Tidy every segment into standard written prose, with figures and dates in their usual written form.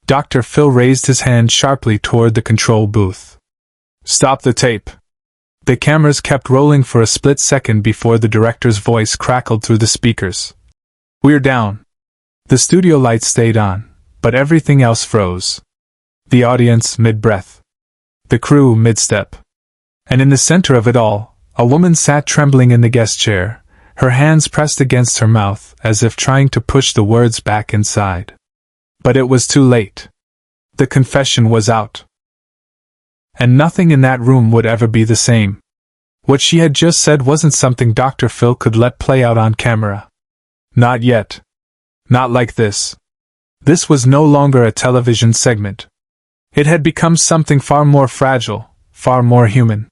Dr. Phil raised his hand sharply toward the control booth. "Stop the tape." The cameras kept rolling for a split second before the director's voice crackled through the speakers. "We're down." The studio lights stayed on, but everything else froze. The audience mid-breath. The crew mid-step. And in the center of it all, a woman sat trembling in the guest chair, her hands pressed against her mouth as if trying to push the words back inside. But it was too late. The confession was out. And nothing in that room would ever be the same. What she had just said wasn't something Dr. Phil could let play out on camera. Not yet. Not like this. This was no longer a television segment. It had become something far more fragile, far more human.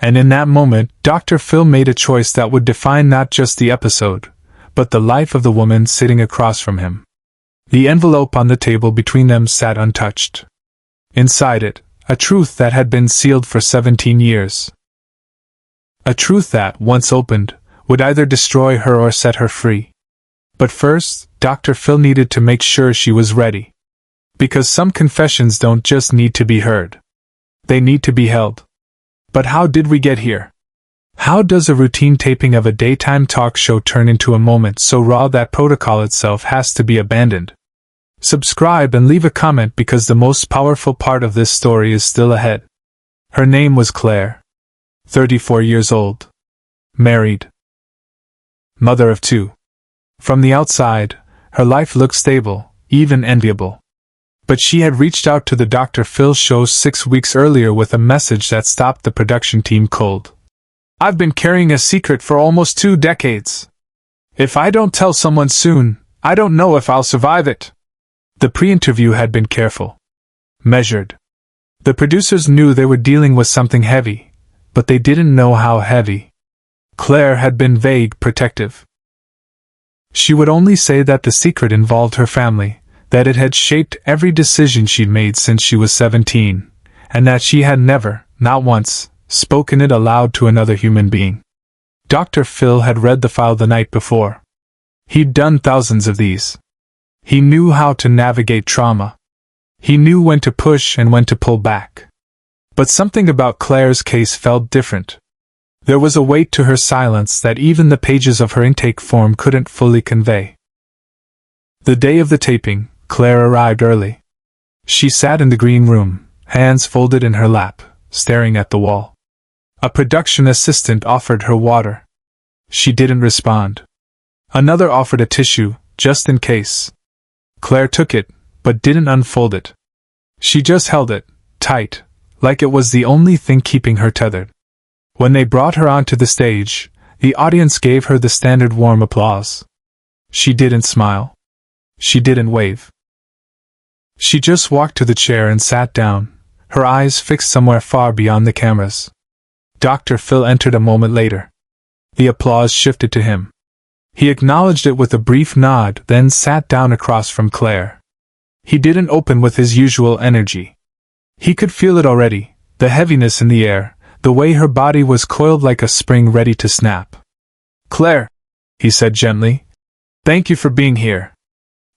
And in that moment, Dr. Phil made a choice that would define not just the episode, but the life of the woman sitting across from him. The envelope on the table between them sat untouched. Inside it, a truth that had been sealed for 17 years. A truth that, once opened, would either destroy her or set her free. But first, Dr. Phil needed to make sure she was ready. Because some confessions don't just need to be heard. They need to be held. But how did we get here? How does a routine taping of a daytime talk show turn into a moment so raw that protocol itself has to be abandoned? Subscribe and leave a comment because the most powerful part of this story is still ahead. Her name was Claire. 34 years old. Married. Mother of 2. From the outside, her life looked stable, even enviable. But she had reached out to the Dr. Phil show 6 weeks earlier with a message that stopped the production team cold. "I've been carrying a secret for almost 2 decades. If I don't tell someone soon, I don't know if I'll survive it." The pre-interview had been careful. Measured. The producers knew they were dealing with something heavy, but they didn't know how heavy. Claire had been vague, protective. She would only say that the secret involved her family, that it had shaped every decision she'd made since she was 17, and that she had never, not once, spoken it aloud to another human being. Dr. Phil had read the file the night before. He'd done thousands of these. He knew how to navigate trauma. He knew when to push and when to pull back. But something about Claire's case felt different. There was a weight to her silence that even the pages of her intake form couldn't fully convey. The day of the taping, Claire arrived early. She sat in the green room, hands folded in her lap, staring at the wall. A production assistant offered her water. She didn't respond. Another offered a tissue, just in case. Claire took it, but didn't unfold it. She just held it, tight, like it was the only thing keeping her tethered. When they brought her onto the stage, the audience gave her the standard warm applause. She didn't smile. She didn't wave. She just walked to the chair and sat down, her eyes fixed somewhere far beyond the cameras. Dr. Phil entered a moment later. The applause shifted to him. He acknowledged it with a brief nod, then sat down across from Claire. He didn't open with his usual energy. He could feel it already, the heaviness in the air, the way her body was coiled like a spring ready to snap. "Claire," he said gently, "thank you for being here."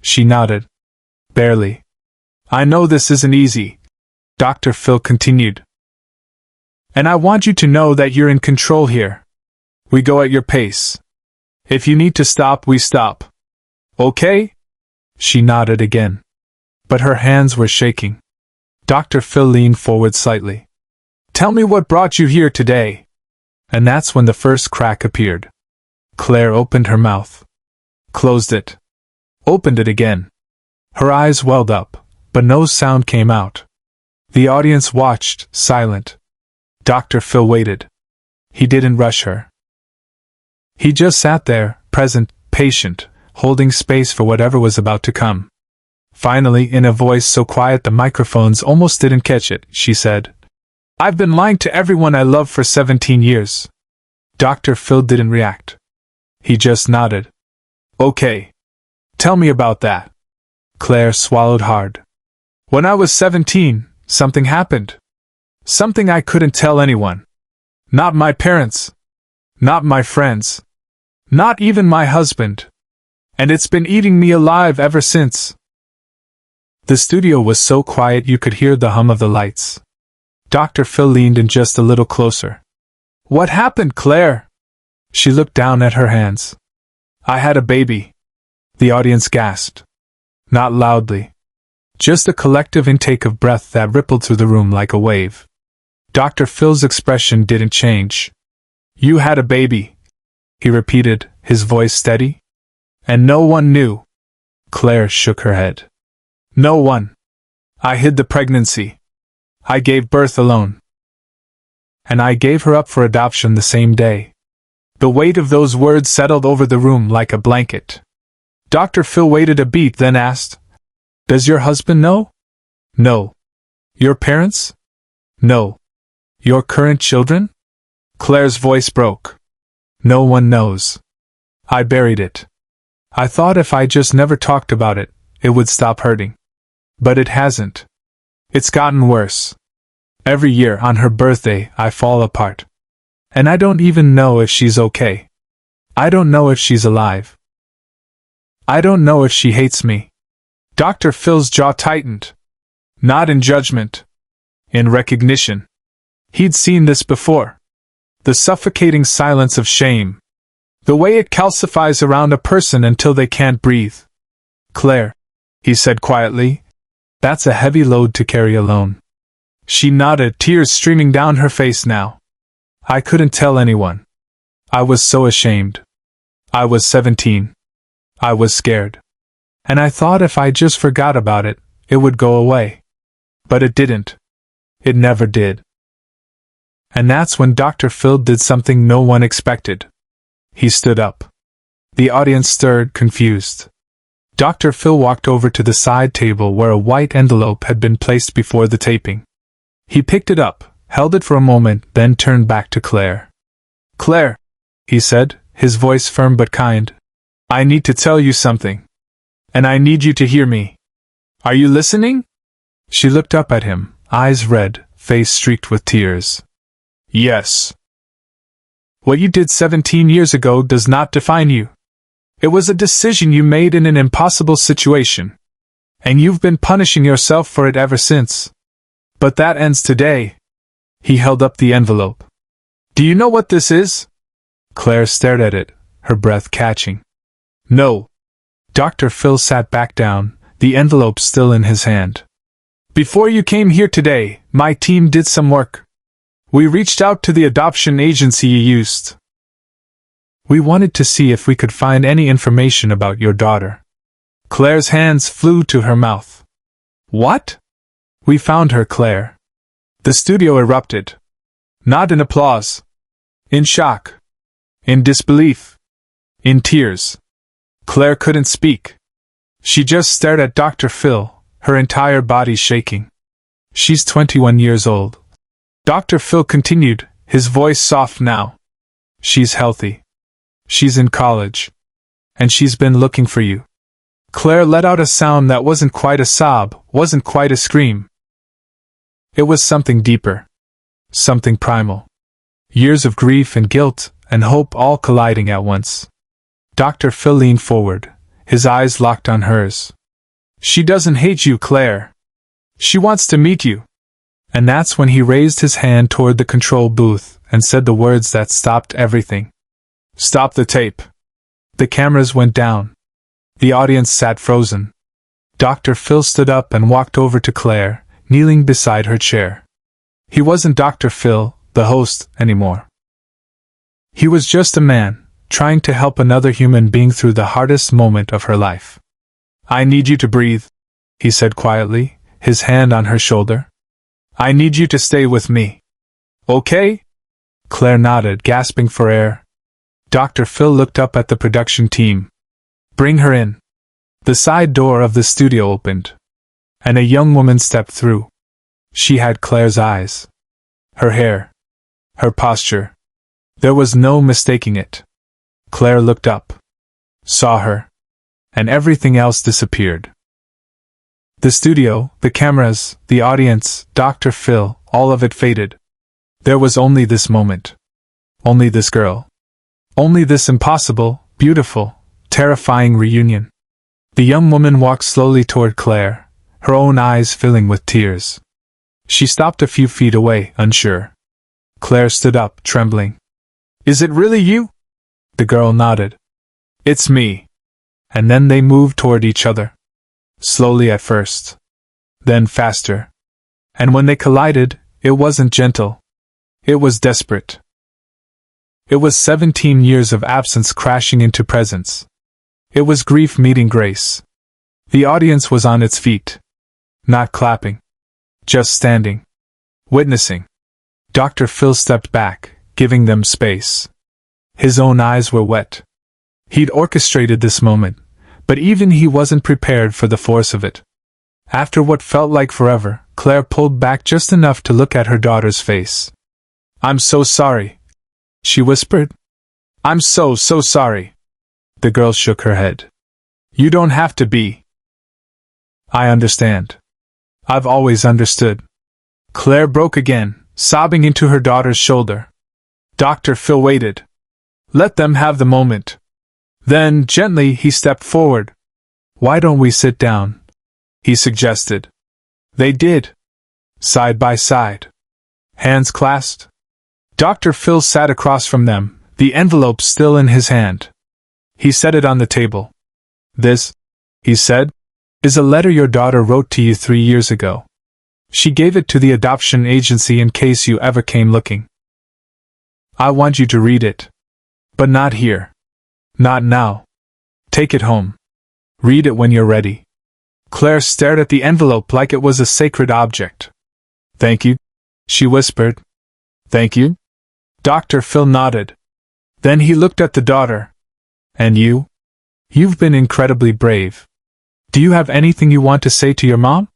She nodded. "Barely. I know this isn't easy," Dr. Phil continued. "And I want you to know that you're in control here. We go at your pace. If you need to stop, we stop. Okay?" She nodded again. But her hands were shaking. Dr. Phil leaned forward slightly. "Tell me what brought you here today." And that's when the first crack appeared. Claire opened her mouth. Closed it. Opened it again. Her eyes welled up, but no sound came out. The audience watched, silent. Dr. Phil waited. He didn't rush her. He just sat there, present, patient, holding space for whatever was about to come. Finally, in a voice so quiet the microphones almost didn't catch it, she said, "I've been lying to everyone I love for 17 years. Dr. Phil didn't react. He just nodded. "Okay. Tell me about that." Claire swallowed hard. "When I was 17, something happened. Something I couldn't tell anyone. Not my parents. Not my friends. Not even my husband. And it's been eating me alive ever since." The studio was so quiet you could hear the hum of the lights. Dr. Phil leaned in just a little closer. "What happened, Claire?" She looked down at her hands. "I had a baby." The audience gasped. Not loudly. Just a collective intake of breath that rippled through the room like a wave. Dr. Phil's expression didn't change. "You had a baby," he repeated, his voice steady. "And no one knew." Claire shook her head. "No one. I hid the pregnancy. I gave birth alone. And I gave her up for adoption the same day." The weight of those words settled over the room like a blanket. Dr. Phil waited a beat, then asked, "Does your husband know?" "No." "Your parents?" "No." "Your current children?" Claire's voice broke. "No one knows. I buried it. I thought if I just never talked about it, it would stop hurting. But it hasn't. It's gotten worse. Every year on her birthday, I fall apart. And I don't even know if she's okay. I don't know if she's alive. I don't know if she hates me." Dr. Phil's jaw tightened. Not in judgment. In recognition. He'd seen this before. The suffocating silence of shame. The way it calcifies around a person until they can't breathe. "Claire," he said quietly, "that's a heavy load to carry alone." She nodded, tears streaming down her face now. "I couldn't tell anyone. I was so ashamed. I was 17. I was scared. And I thought if I just forgot about it, it would go away. But it didn't. It never did." And that's when Dr. Phil did something no one expected. He stood up. The audience stirred, confused. Dr. Phil walked over to the side table where a white envelope had been placed before the taping. He picked it up, held it for a moment, then turned back to Claire. "Claire," he said, his voice firm but kind, "I need to tell you something. And I need you to hear me. Are you listening?" She looked up at him, eyes red, face streaked with tears. "Yes. What you did 17 years ago does not define you. It was a decision you made in an impossible situation. And you've been punishing yourself for it ever since. But that ends today." He held up the envelope. "Do you know what this is?" Claire stared at it, her breath catching. "No." Dr. Phil sat back down, the envelope still in his hand. "Before you came here today, my team did some work. We reached out to the adoption agency you used. We wanted to see if we could find any information about your daughter." Claire's hands flew to her mouth. "What?" "We found her, Claire." The studio erupted. Not in applause. In shock. In disbelief. In tears. Claire couldn't speak. She just stared at Dr. Phil, her entire body shaking. "She's 21 years old." Dr. Phil continued, his voice soft now. "She's healthy. She's in college. And she's been looking for you." Claire let out a sound that wasn't quite a sob, wasn't quite a scream. It was something deeper. Something primal. Years of grief and guilt and hope all colliding at once. Dr. Phil leaned forward, his eyes locked on hers. "She doesn't hate you, Claire. She wants to meet you." And that's when he raised his hand toward the control booth and said the words that stopped everything. "Stop the tape." The cameras went down. The audience sat frozen. Dr. Phil stood up and walked over to Claire, kneeling beside her chair. He wasn't Dr. Phil, the host, anymore. He was just a man, trying to help another human being through the hardest moment of her life. "I need you to breathe," he said quietly, his hand on her shoulder. "I need you to stay with me. Okay?" Claire nodded, gasping for air. Dr. Phil looked up at the production team. "Bring her in." The side door of the studio opened. And a young woman stepped through. She had Claire's eyes. Her hair. Her posture. There was no mistaking it. Claire looked up. Saw her. And everything else disappeared. The studio, the cameras, the audience, Dr. Phil, all of it faded. There was only this moment. Only this girl. Only this impossible, beautiful, terrifying reunion. The young woman walked slowly toward Claire, her own eyes filling with tears. She stopped a few feet away, unsure. Claire stood up, trembling. "Is it really you?" The girl nodded. "It's me." And then they moved toward each other. Slowly at first. Then faster. And when they collided, it wasn't gentle. It was desperate. It was 17 years of absence crashing into presence. It was grief meeting grace. The audience was on its feet. Not clapping. Just standing. Witnessing. Dr. Phil stepped back, giving them space. His own eyes were wet. He'd orchestrated this moment, but even he wasn't prepared for the force of it. After what felt like forever, Claire pulled back just enough to look at her daughter's face. "I'm so sorry," she whispered. "I'm so sorry." The girl shook her head. "You don't have to be." "I understand. I've always understood." Claire broke again, sobbing into her daughter's shoulder. Dr. Phil waited. Let them have the moment. Then, gently, he stepped forward. "Why don't we sit down?" he suggested. They did. Side by side. Hands clasped. Dr. Phil sat across from them, the envelope still in his hand. He set it on the table. "This," he said, "is a letter your daughter wrote to you 3 years ago. She gave it to the adoption agency in case you ever came looking. I want you to read it. But not here. Not now. Take it home. Read it when you're ready." Claire stared at the envelope like it was a sacred object. "Thank you," she whispered. "Thank you?" Dr. Phil nodded. Then he looked at the daughter. "And you? You've been incredibly brave. Do you have anything you want to say to your mom?"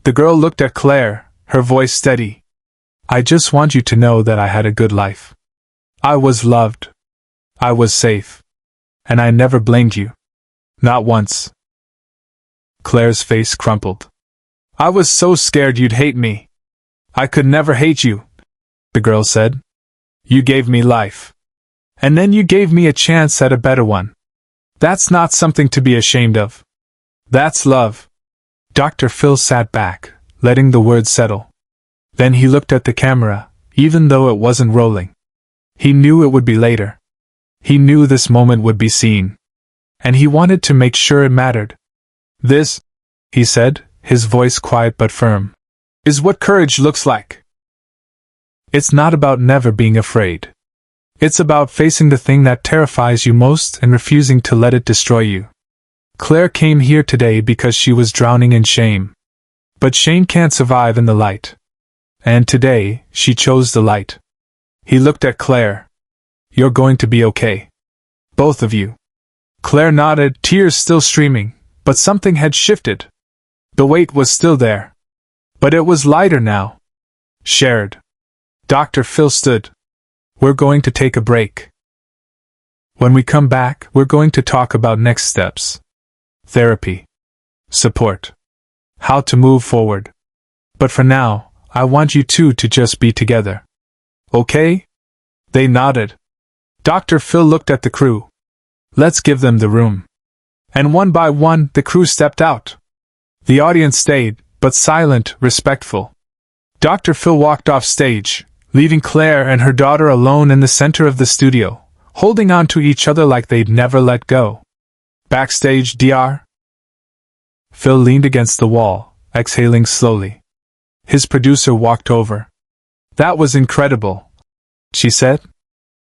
The girl looked at Claire, her voice steady. "I just want you to know that I had a good life. I was loved. I was safe. And I never blamed you. Not once." Claire's face crumpled. "I was so scared you'd hate me. I could never hate you," the girl said. "You gave me life. And then you gave me a chance at a better one. That's not something to be ashamed of. That's love." Dr. Phil sat back, letting the words settle. Then he looked at the camera, even though it wasn't rolling. He knew it would be later. He knew this moment would be seen. And he wanted to make sure it mattered. "This," he said, his voice quiet but firm, "is what courage looks like. It's not about never being afraid. It's about facing the thing that terrifies you most and refusing to let it destroy you. Claire came here today because she was drowning in shame. But shame can't survive in the light. And today, she chose the light." He looked at Claire. "You're going to be okay. Both of you." Claire nodded, tears still streaming, but something had shifted. The weight was still there. But it was lighter now. Shared. Dr. Phil stood. "We're going to take a break. When we come back, we're going to talk about next steps. Therapy. Support. How to move forward. But for now, I want you two to just be together. Okay?" They nodded. Dr. Phil looked at the crew. "Let's give them the room." And one by one, the crew stepped out. The audience stayed, but silent, respectful. Dr. Phil walked off stage, leaving Claire and her daughter alone in the center of the studio, holding on to each other like they'd never let go. Backstage, Dr. Phil leaned against the wall, exhaling slowly. His producer walked over. "That was incredible," she said.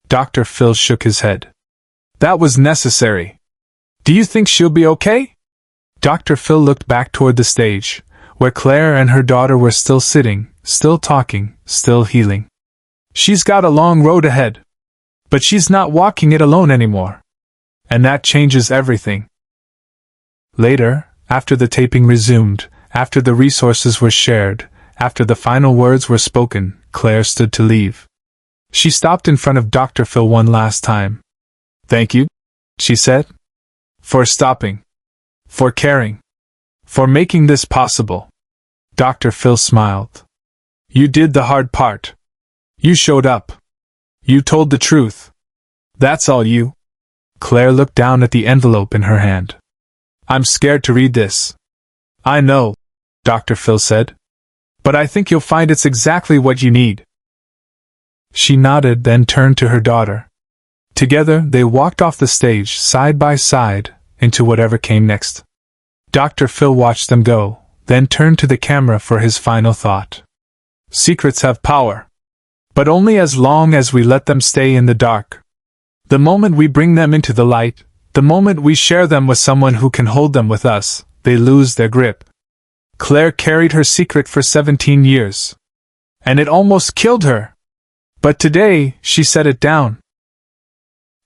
Dr. Phil shook his head. "That was necessary. Do you think she'll be okay?" Dr. Phil looked back toward the stage, where Claire and her daughter were still sitting, still talking, still healing. "She's got a long road ahead. But she's not walking it alone anymore. And that changes everything." Later, after the taping resumed, after the resources were shared, after the final words were spoken, Claire stood to leave. She stopped in front of Dr. Phil one last time. "Thank you," she said. "For stopping. For caring. For making this possible." Dr. Phil smiled. "You did the hard part. You showed up. You told the truth. That's all you." Claire looked down at the envelope in her hand. "I'm scared to read this." "I know," Dr. Phil said. But I think you'll find it's exactly what you need. She nodded, then turned to her daughter. Together, they walked off the stage, side by side, into whatever came next. Dr. Phil watched them go, then turned to the camera for his final thought. Secrets have power. But only as long as we let them stay in the dark. The moment we bring them into the light, the moment we share them with someone who can hold them with us, they lose their grip. Claire carried her secret for 17 years. And it almost killed her. But today, she set it down.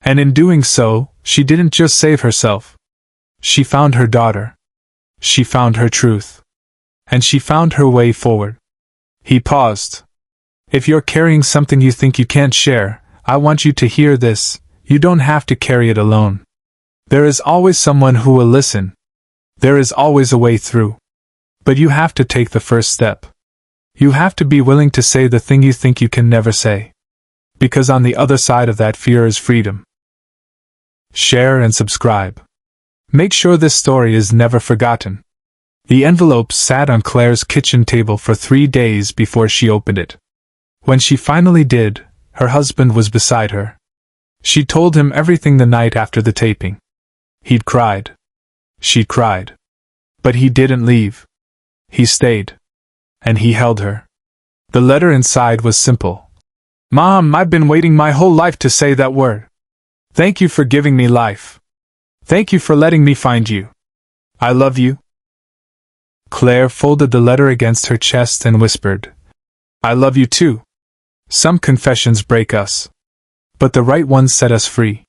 And in doing so, she didn't just save herself. She found her daughter. She found her truth. And she found her way forward. He paused. If you're carrying something you think you can't share, I want you to hear this. You don't have to carry it alone. There is always someone who will listen. There is always a way through. But you have to take the first step. You have to be willing to say the thing you think you can never say. Because on the other side of that fear is freedom. Share and subscribe. Make sure this story is never forgotten. The envelope sat on Claire's kitchen table for 3 days before she opened it. When she finally did, her husband was beside her. She told him everything the night after the taping. He'd cried. She'd cried. But he didn't leave. He stayed. And he held her. The letter inside was simple. Mom, I've been waiting my whole life to say that word. Thank you for giving me life. Thank you for letting me find you. I love you. Claire folded the letter against her chest and whispered, I love you too. Some confessions break us. But the right ones set us free.